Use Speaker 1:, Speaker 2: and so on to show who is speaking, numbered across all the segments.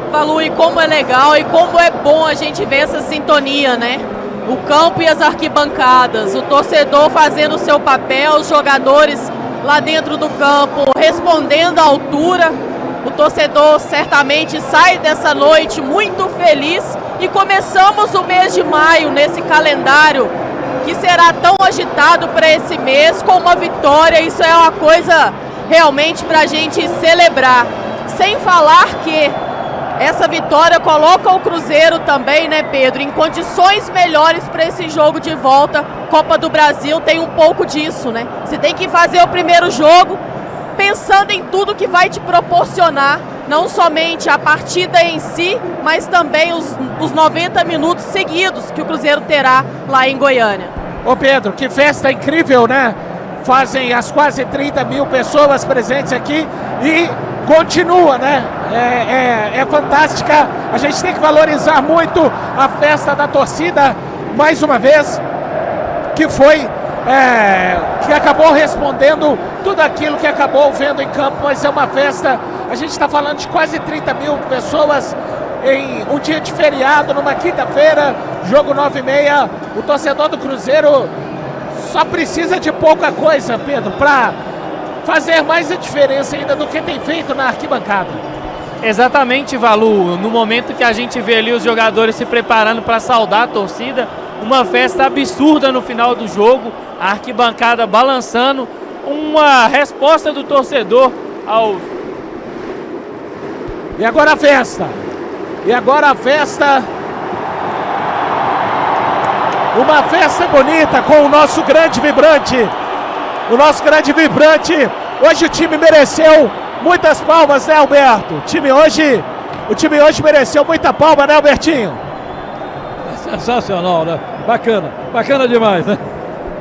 Speaker 1: Valu, e como é legal e como é bom a gente ver essa sintonia, né? O campo e as arquibancadas, o torcedor fazendo o seu papel, os jogadores lá dentro do campo respondendo à altura. O torcedor certamente sai dessa noite muito feliz e começamos o mês de maio nesse calendário que será tão agitado para esse mês com uma vitória. Isso é uma coisa realmente para a gente celebrar. Sem falar que essa vitória coloca o Cruzeiro também, né, Pedro, em condições melhores para esse jogo de volta. Copa do Brasil tem um pouco disso, né? Você tem que fazer o primeiro jogo pensando em tudo que vai te proporcionar, não somente a partida em si, mas também os 90 minutos seguidos que o Cruzeiro terá lá em Goiânia.
Speaker 2: Ô Pedro, que festa incrível, né? Fazem as quase 30 mil pessoas presentes aqui e continua, né? É fantástica. A gente tem que valorizar muito a festa da torcida, mais uma vez, que acabou respondendo tudo aquilo que acabou vendo em campo, mas é uma festa. A gente está falando de quase 30 mil pessoas em um dia de feriado, numa quinta-feira, jogo 9h30. O torcedor do Cruzeiro só precisa de pouca coisa, Pedro, para fazer mais a diferença ainda do que tem feito na arquibancada.
Speaker 3: Exatamente, Valu. No momento que a gente vê ali os jogadores se preparando para saudar a torcida, uma festa absurda no final do jogo, a arquibancada balançando, uma resposta do torcedor ao...
Speaker 2: E agora a festa. Uma festa bonita com o nosso grande vibrante. Hoje o time mereceu muitas palmas, né, Alberto? O time hoje mereceu muita palma, né, Albertinho?
Speaker 4: Sensacional, né? Bacana demais, né?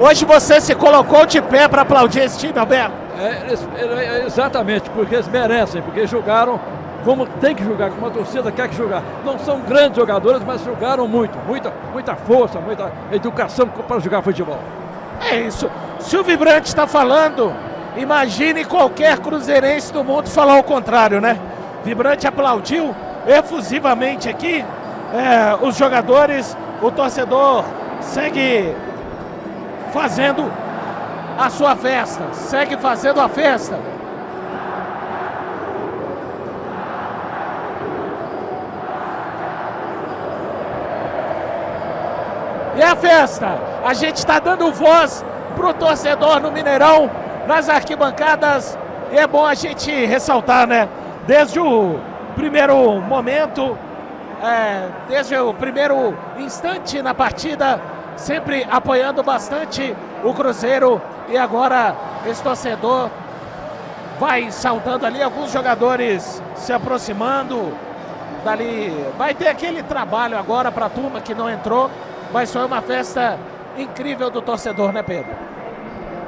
Speaker 2: Hoje você se colocou de pé para aplaudir esse time, Alberto?
Speaker 4: Exatamente, porque eles merecem, porque jogaram como tem que jogar, como a torcida quer que jogar. Não são grandes jogadores, mas jogaram muita força, muita educação para jogar futebol.
Speaker 2: É isso. Se o Vibrante está falando, imagine qualquer cruzeirense do mundo falar o contrário, né? Vibrante aplaudiu efusivamente aqui os jogadores, o torcedor segue fazendo a sua festa, E a festa, a gente está dando voz pro torcedor no Mineirão, nas arquibancadas, e é bom a gente ressaltar, né? Desde o primeiro momento, desde o primeiro instante na partida, sempre apoiando bastante o Cruzeiro, e agora esse torcedor vai saudando ali, alguns jogadores se aproximando dali. Vai ter aquele trabalho agora para a turma que não entrou, mas foi uma festa incrível do torcedor, né, Pedro?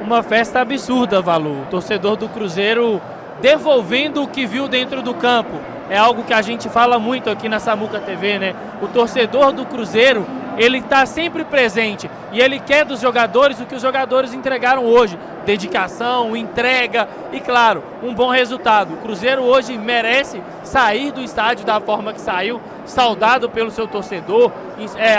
Speaker 3: Uma festa absurda, Valu. O torcedor do Cruzeiro devolvendo o que viu dentro do campo. É algo que a gente fala muito aqui na Samuca TV, né? O torcedor do Cruzeiro, ele está sempre presente e ele quer dos jogadores o que os jogadores entregaram hoje. Dedicação, entrega e, claro, um bom resultado. O Cruzeiro hoje merece sair do estádio da forma que saiu, saudado pelo seu torcedor,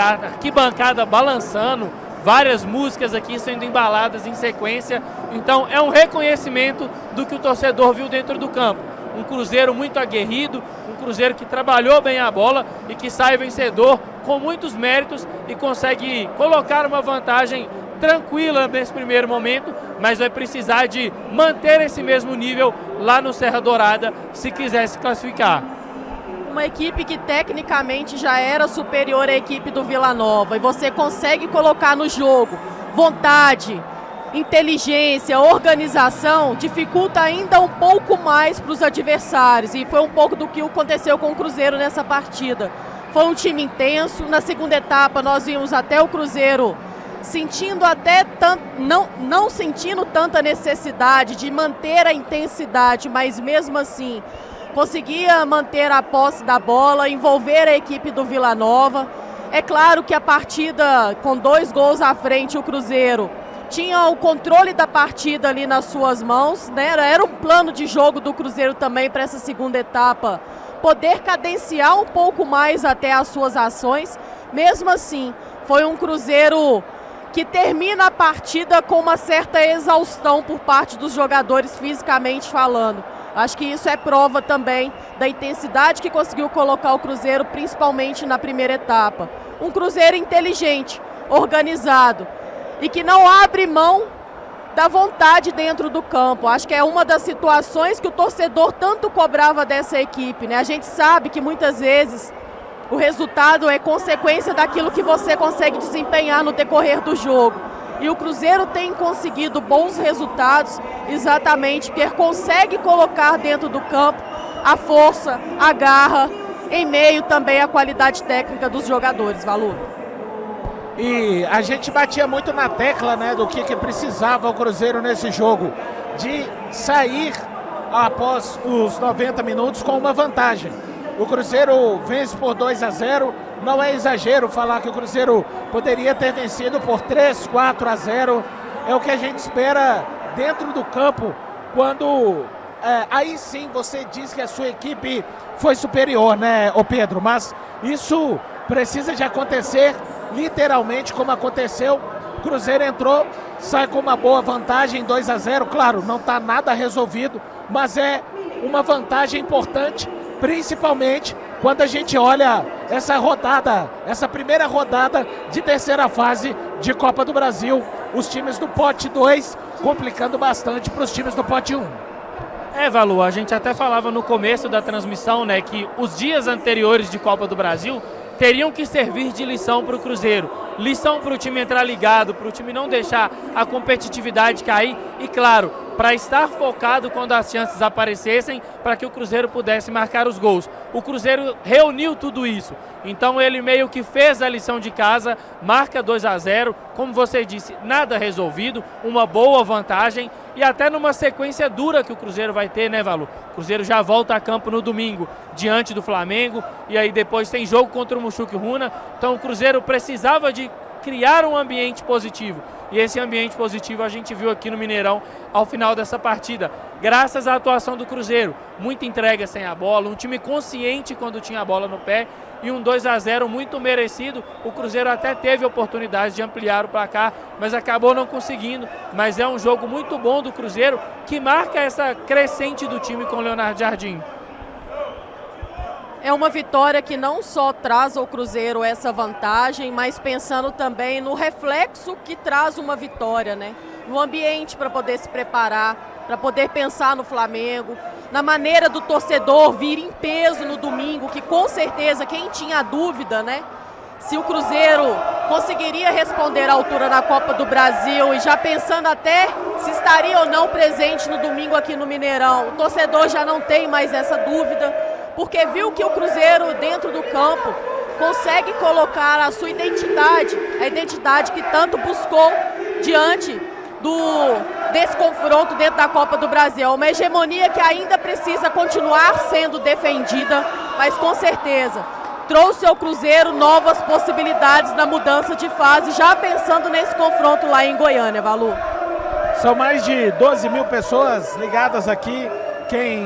Speaker 3: a arquibancada balançando, várias músicas aqui sendo embaladas em sequência. Então é um reconhecimento do que o torcedor viu dentro do campo. Um Cruzeiro muito aguerrido, um Cruzeiro que trabalhou bem a bola e que sai vencedor com muitos méritos e consegue colocar uma vantagem tranquila nesse primeiro momento, mas vai precisar de manter esse mesmo nível lá no Serra Dourada se quiser se classificar.
Speaker 1: Uma equipe que tecnicamente já era superior à equipe do Vila Nova, e você consegue colocar no jogo vontade, inteligência, organização, dificulta ainda um pouco mais para os adversários, e foi um pouco do que aconteceu com o Cruzeiro nessa partida. Foi um time intenso. Na segunda etapa nós vimos até o Cruzeiro sentindo não sentindo tanta necessidade de manter a intensidade, mas mesmo assim conseguia manter a posse da bola, envolver a equipe do Vila Nova. É claro que a partida, com 2 gols à frente, o Cruzeiro tinha o controle da partida ali nas suas mãos, né? Era um plano de jogo do Cruzeiro também para essa segunda etapa, poder cadenciar um pouco mais até as suas ações. Mesmo assim, foi um Cruzeiro que termina a partida com uma certa exaustão por parte dos jogadores fisicamente falando. Acho que isso é prova também da intensidade que conseguiu colocar o Cruzeiro, principalmente na primeira etapa. Um Cruzeiro inteligente, organizado e que não abre mão da vontade dentro do campo. Acho que é uma das situações que o torcedor tanto cobrava dessa equipe, né? A gente sabe que muitas vezes o resultado é consequência daquilo que você consegue desempenhar no decorrer do jogo. E o Cruzeiro tem conseguido bons resultados exatamente porque consegue colocar dentro do campo a força, a garra, em meio também à qualidade técnica dos jogadores, Valu.
Speaker 2: E a gente batia muito na tecla, né, do que precisava o Cruzeiro nesse jogo, de sair após os 90 minutos com uma vantagem. O Cruzeiro vence por 2-0, não é exagero falar que o Cruzeiro poderia ter vencido por 3-4-0, é o que a gente espera dentro do campo, quando aí sim você diz que a sua equipe foi superior, né, ô Pedro, mas isso precisa de acontecer literalmente como aconteceu. O Cruzeiro entrou, sai com uma boa vantagem, 2-0, claro, não está nada resolvido, mas é uma vantagem importante, principalmente quando a gente olha essa rodada, essa primeira rodada de terceira fase de Copa do Brasil, os times do pote 2 complicando bastante para os times do pote 1.
Speaker 3: Valu, a gente até falava no começo da transmissão, né, que os dias anteriores de Copa do Brasil teriam que servir de lição para o Cruzeiro. Lição para o time entrar ligado, para o time não deixar a competitividade cair e, claro, para estar focado quando as chances aparecessem, para que o Cruzeiro pudesse marcar os gols. O Cruzeiro reuniu tudo isso. Então ele meio que fez a lição de casa, marca 2-0, como você disse, nada resolvido, uma boa vantagem e até numa sequência dura que o Cruzeiro vai ter, né, Valu? O Cruzeiro já volta a campo no domingo, diante do Flamengo, e aí depois tem jogo contra o Mushuc Runa. Então o Cruzeiro precisava de criar um ambiente positivo. E esse ambiente positivo a gente viu aqui no Mineirão ao final dessa partida. Graças à atuação do Cruzeiro, muita entrega sem a bola, um time consciente quando tinha a bola no pé e um 2-0 muito merecido. O Cruzeiro até teve oportunidade de ampliar o placar, mas acabou não conseguindo. Mas é um jogo muito bom do Cruzeiro que marca essa crescente do time com o Leonardo Jardim.
Speaker 1: É uma vitória que não só traz ao Cruzeiro essa vantagem, mas pensando também no reflexo que traz uma vitória, né? No ambiente para poder se preparar, para poder pensar no Flamengo, na maneira do torcedor vir em peso no domingo, que com certeza quem tinha dúvida, né? Se o Cruzeiro conseguiria responder à altura na Copa do Brasil e já pensando até se estaria ou não presente no domingo aqui no Mineirão, o torcedor já não tem mais essa dúvida, porque viu que o Cruzeiro dentro do campo consegue colocar a sua identidade, a identidade que tanto buscou diante desse confronto dentro da Copa do Brasil. Uma hegemonia que ainda precisa continuar sendo defendida, mas com certeza trouxe ao Cruzeiro novas possibilidades na mudança de fase, já pensando nesse confronto lá em Goiânia, Valu.
Speaker 2: São mais de 12 mil pessoas ligadas aqui, quem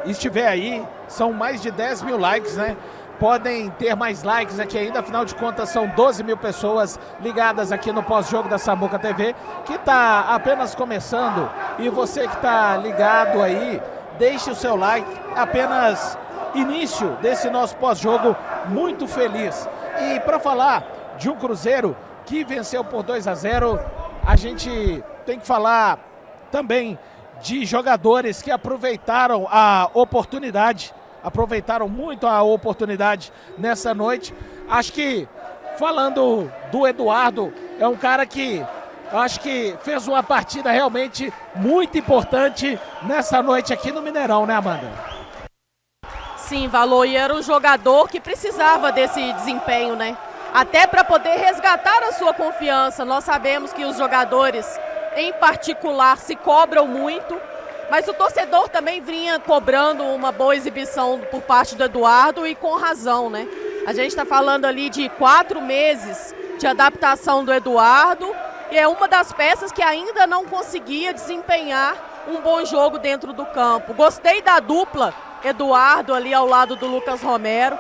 Speaker 2: estiver aí, são mais de 10 mil likes, né? Podem ter mais likes aqui ainda, afinal de contas são 12 mil pessoas ligadas aqui no pós-jogo da Samuca TV, que está apenas começando, e você que está ligado aí, deixe o seu like, apenas início desse nosso pós-jogo muito feliz. E para falar de um Cruzeiro que venceu por 2-0, a gente tem que falar também de jogadores que aproveitaram a oportunidade, aproveitaram muito a oportunidade nessa noite. Acho que, falando do Eduardo, é um cara que acho que fez uma partida realmente muito importante nessa noite aqui no Mineirão, né, Amanda?
Speaker 1: Sim, Valu, e era um jogador que precisava desse desempenho, né? Até para poder resgatar a sua confiança. Nós sabemos que os jogadores, em particular, se cobram muito, mas o torcedor também vinha cobrando uma boa exibição por parte do Eduardo, e com razão, né? A gente está falando ali de 4 meses de adaptação do Eduardo, e é uma das peças que ainda não conseguia desempenhar um bom jogo dentro do campo. Gostei da dupla Eduardo ali ao lado do Lucas Romero.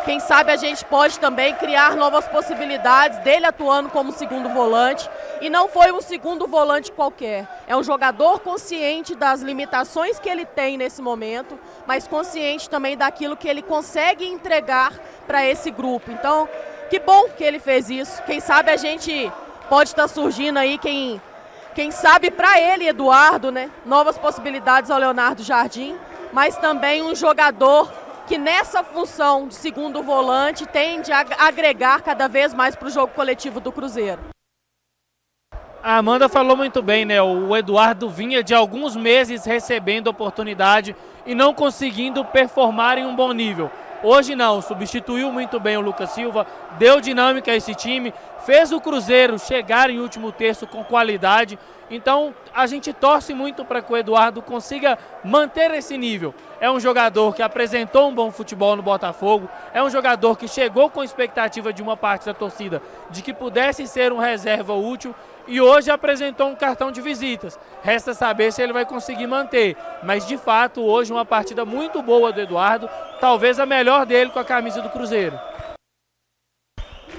Speaker 1: Quem sabe a gente pode também criar novas possibilidades dele atuando como segundo volante. E não foi um segundo volante qualquer. É um jogador consciente das limitações que ele tem nesse momento, mas consciente também daquilo que ele consegue entregar para esse grupo. Então, que bom que ele fez isso. Quem sabe a gente pode estar surgindo aí, quem sabe para ele, Eduardo, né? Novas possibilidades ao Leonardo Jardim, mas também um jogador que nessa função de segundo volante tende a agregar cada vez mais para o jogo coletivo do Cruzeiro.
Speaker 3: A Amanda falou muito bem, né? O Eduardo vinha de alguns meses recebendo oportunidade e não conseguindo performar em um bom nível. Hoje não, substituiu muito bem o Lucas Silva, deu dinâmica a esse time, fez o Cruzeiro chegar em último terço com qualidade. Então a gente torce muito para que o Eduardo consiga manter esse nível. É um jogador que apresentou um bom futebol no Botafogo, é um jogador que chegou com expectativa de uma parte da torcida de que pudesse ser um reserva útil e hoje apresentou um cartão de visitas. Resta saber se ele vai conseguir manter, mas de fato hoje uma partida muito boa do Eduardo, talvez a melhor dele com a camisa do Cruzeiro.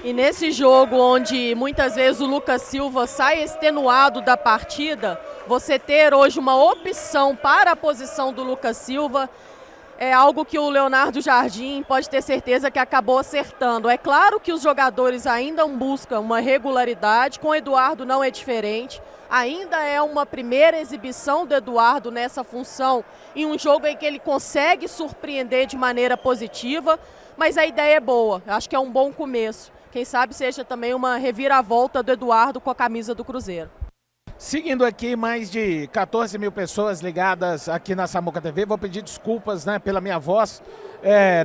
Speaker 1: E nesse jogo onde muitas vezes o Lucas Silva sai extenuado da partida, você ter hoje uma opção para a posição do Lucas Silva é algo que o Leonardo Jardim pode ter certeza que acabou acertando. É claro que os jogadores ainda buscam uma regularidade, com o Eduardo não é diferente. Ainda é uma primeira exibição do Eduardo nessa função, em um jogo em que ele consegue surpreender de maneira positiva, mas a ideia é boa, acho que é um bom começo. Quem sabe seja também uma reviravolta do Eduardo com a camisa do Cruzeiro.
Speaker 2: Seguindo aqui, mais de 14 mil pessoas ligadas aqui na Samuca TV. Vou pedir desculpas, né, pela minha voz.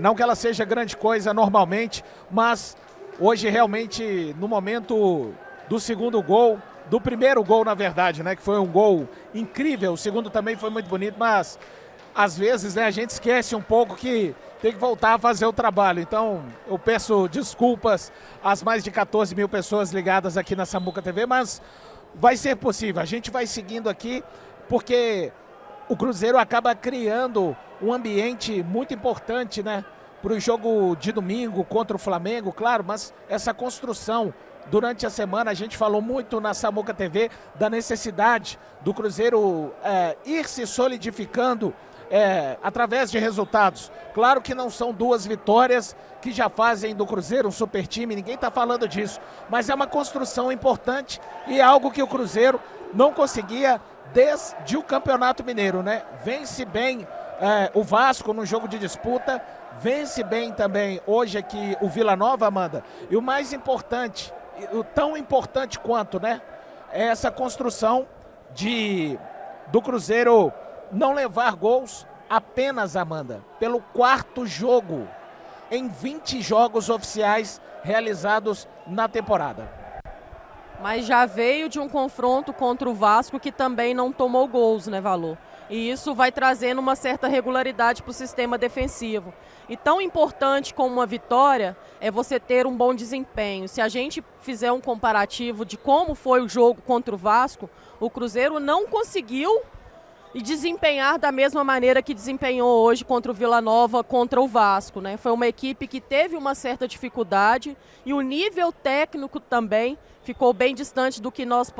Speaker 2: Não que ela seja grande coisa normalmente, mas hoje realmente no momento do segundo gol, do primeiro gol na verdade, né, que foi um gol incrível. O segundo também foi muito bonito, mas às vezes, né, a gente esquece um pouco que tem que voltar a fazer o trabalho. Então eu peço desculpas às mais de 14 mil pessoas ligadas aqui na Samuca TV, mas vai ser possível. A gente vai seguindo aqui porque o Cruzeiro acaba criando um ambiente muito importante, né, para o jogo de domingo contra o Flamengo, claro, mas essa construção durante a semana, a gente falou muito na Samuca TV da necessidade do Cruzeiro ir se solidificando através de resultados. Claro que não são duas vitórias que já fazem do Cruzeiro um super time, ninguém está falando disso, mas é uma construção importante e é algo que o Cruzeiro não conseguia desde o Campeonato Mineiro, né? Vence bem o Vasco no jogo de disputa, vence bem também hoje aqui o Vila Nova, Amanda, e o mais importante, o tão importante quanto, né, é essa construção do Cruzeiro não levar gols apenas, Amanda, pelo quarto jogo em 20 jogos oficiais realizados na temporada.
Speaker 1: Mas já veio de um confronto contra o Vasco que também não tomou gols, né, Valor? E isso vai trazendo uma certa regularidade para o sistema defensivo. E tão importante como uma vitória é você ter um bom desempenho. Se a gente fizer um comparativo de como foi o jogo contra o Vasco, o Cruzeiro não conseguiu desempenhar da mesma maneira que desempenhou hoje contra o Vila Nova, contra o Vasco, né? Foi uma equipe que teve uma certa dificuldade e o nível técnico também ficou bem distante do que nós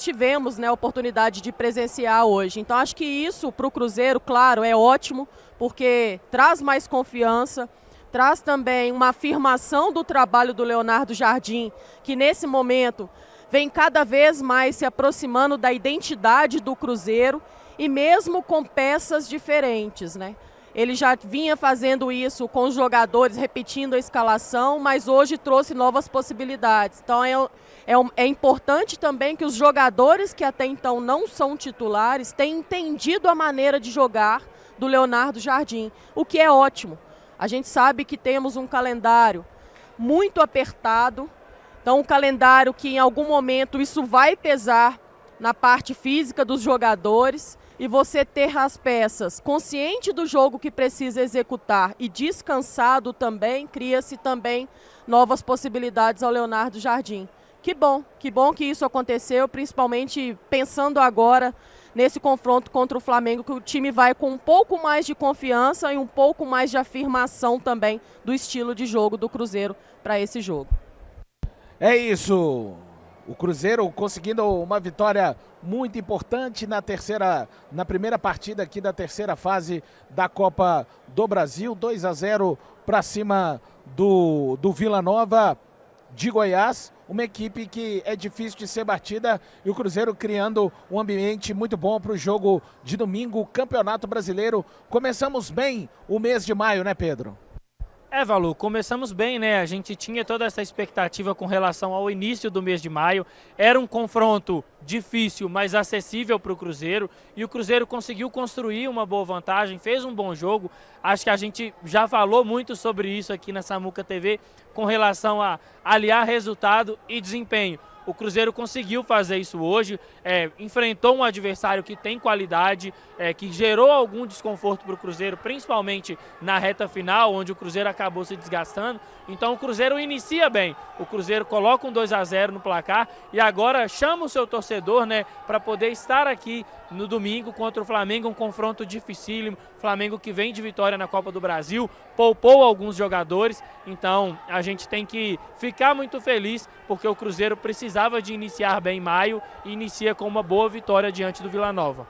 Speaker 1: tivemos, né, a oportunidade de presenciar hoje. Então acho que isso para o Cruzeiro, claro, é ótimo, porque traz mais confiança, traz também uma afirmação do trabalho do Leonardo Jardim, que nesse momento vem cada vez mais se aproximando da identidade do Cruzeiro e mesmo com peças diferentes, né? Ele já vinha fazendo isso com os jogadores, repetindo a escalação, mas hoje trouxe novas possibilidades. Então é importante também que os jogadores que até então não são titulares tenham entendido a maneira de jogar do Leonardo Jardim, o que é ótimo. A gente sabe que temos um calendário muito apertado, então um calendário que em algum momento isso vai pesar na parte física dos jogadores, e você ter as peças consciente do jogo que precisa executar e descansado também, cria-se também novas possibilidades ao Leonardo Jardim. Que bom que isso aconteceu, principalmente pensando agora nesse confronto contra o Flamengo, que o time vai com um pouco mais de confiança e um pouco mais de afirmação também do estilo de jogo do Cruzeiro para esse jogo.
Speaker 2: É isso. O Cruzeiro conseguindo uma vitória muito importante na primeira partida aqui da terceira fase da Copa do Brasil, 2-0 para cima do Vila Nova de Goiás, uma equipe que é difícil de ser batida, e o Cruzeiro criando um ambiente muito bom para o jogo de domingo, Campeonato Brasileiro. Começamos bem o mês de maio, né, Pedro?
Speaker 3: Valu, começamos bem, né? A gente tinha toda essa expectativa com relação ao início do mês de maio. Era um confronto difícil, mas acessível para o Cruzeiro. E o Cruzeiro conseguiu construir uma boa vantagem, fez um bom jogo. Acho que a gente já falou muito sobre isso aqui na Samuca TV com relação a aliar resultado e desempenho. O Cruzeiro conseguiu fazer isso hoje, enfrentou um adversário que tem qualidade, que gerou algum desconforto para o Cruzeiro, principalmente na reta final, onde o Cruzeiro acabou se desgastando. Então o Cruzeiro inicia bem, o Cruzeiro coloca um 2-0 no placar e agora chama o seu torcedor, né, para poder estar aqui no domingo contra o Flamengo, um confronto dificílimo. Flamengo que vem de vitória na Copa do Brasil, poupou alguns jogadores, então a gente tem que ficar muito feliz porque o Cruzeiro precisava de iniciar bem maio e inicia com uma boa vitória diante do Vila Nova.